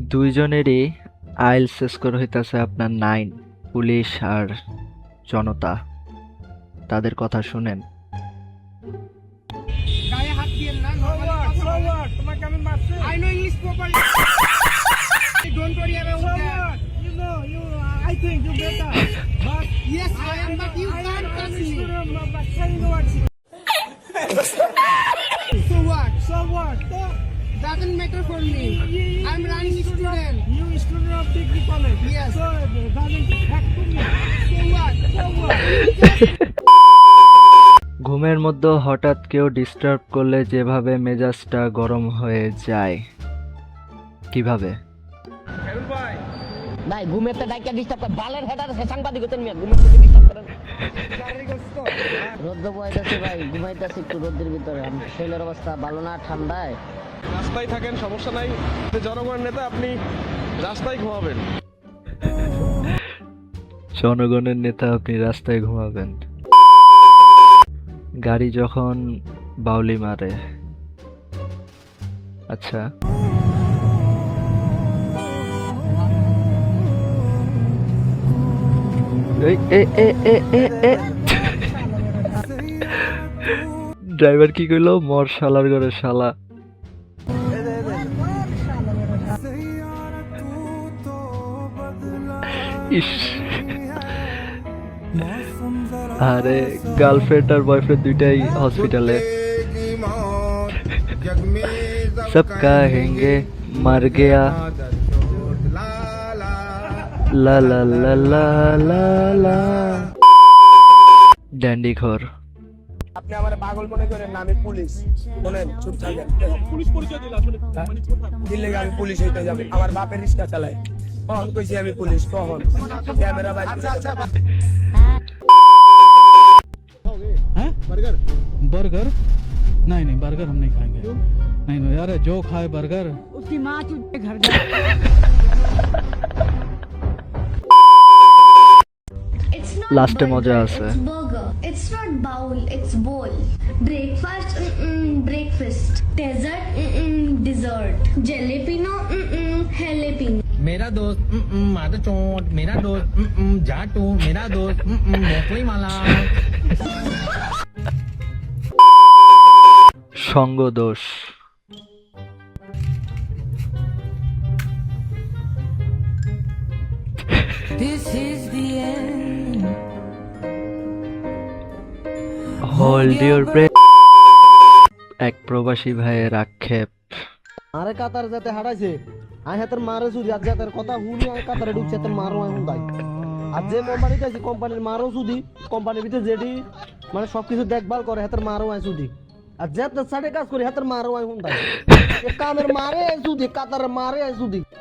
দুইজনেরই IELTS score হইতাছে আপনার 9। Police আর জনতা, তাদের কথা শুনেন। গায়ে হাত দিয়েন না, ফরওয়ার্ড তোমাকে আমি মারছি। I know English properly, don't worry about that. You know, I think you better. But yes, I am, but you can't touch me. But say no what. So what? So what? Doesn't matter for me. I'm running student. You student of degree college. Yes. So doesn't have to me. So what? So what? ঘুমের মধ্যে হঠাৎ কেউ disturb করলে যেভাবে মেজাজটা গরম হয়ে যায়, কিভাবে? ভাই ঘুমের তো ডাইকা ডিস্টার্ব করে বালের হেডার সাংবাদিক হতেন মিয়া ঘুমের মধ্যে ডিস্টার্ব করেন। রোদ বইতাছে ভাই, ঘুমাইতাছি একটু রোদের ভিতরে। আমার শরীরের অবস্থা ভালো না, ঠান্ডায়। রাস্তায় থাকেন, সমস্যা নাই। জনগণের নেতা, আপনি রাস্তায় ঘুমাবেন। জনগণের নেতা, আপনি রাস্তায় ঘুমাবেন। গাড়ি যখন বাউলি মারে, আচ্ছা ড্রাইভার কি কইলো? মর শালার ঘরে শালা। ইস, আরে গার্লফ্রেন্ড আর বয়ফ্রেন্ড দুইটাই হসপিটালে। সব কহেঙ্গে মর গয়া লা লা লা লা লা লা। ড্যান্ডি ঘর। আপনি আমার পাগল মনে করেন না, আমি পুলিশ। বলেন চুপ থাকেন। পুলিশ পরিচয় দিল আসলে দিলে আমি পুলিশ হইতে যাব। আমার বাপের রিকশা চালায়, কখন কইছি আমি পুলিশ? কখন ক্যামেরা বাইরে? बर्गर बर्गर नहीं नहीं बर्गर हम नहीं खाएंगे। नहीं नहीं यार, जो खाए बर्गर उसकी माँ के घर जा। It's not লাস্টে burger, মজা আছে। It's burger. It's not bowl, it's bowl. Breakfast, breakfast. Dessert, dessert. Jalapeno, jalapeno. मेरा दोस्त माता चोट, मेरा दोस्त जाटू, मेरा दोस्त मोकली माला। সঙ্গ দোষ। Hold your breath. এক প্রবাসী ভাইয়ের আক্ষেপ। আরে কাতার যাতে হারাইছে আই হাতের মারে সুদি আজ যাতে কথা হুনি আই কাতারে ঢুকছে তার মারো আই হুন্দাই। আর যে কোম্পানিতে আছে কোম্পানির মারো সুদি, কোম্পানির ভিতরে যেটি মানে সবকিছু দেখভাল করে হাতের মারো আই সুদি। আর যাতে সাড়ে কাজ করে হাতের মারো আই হুন্দাই। কামের মারে আই সুদি, কাতারে মারে আই সুদি।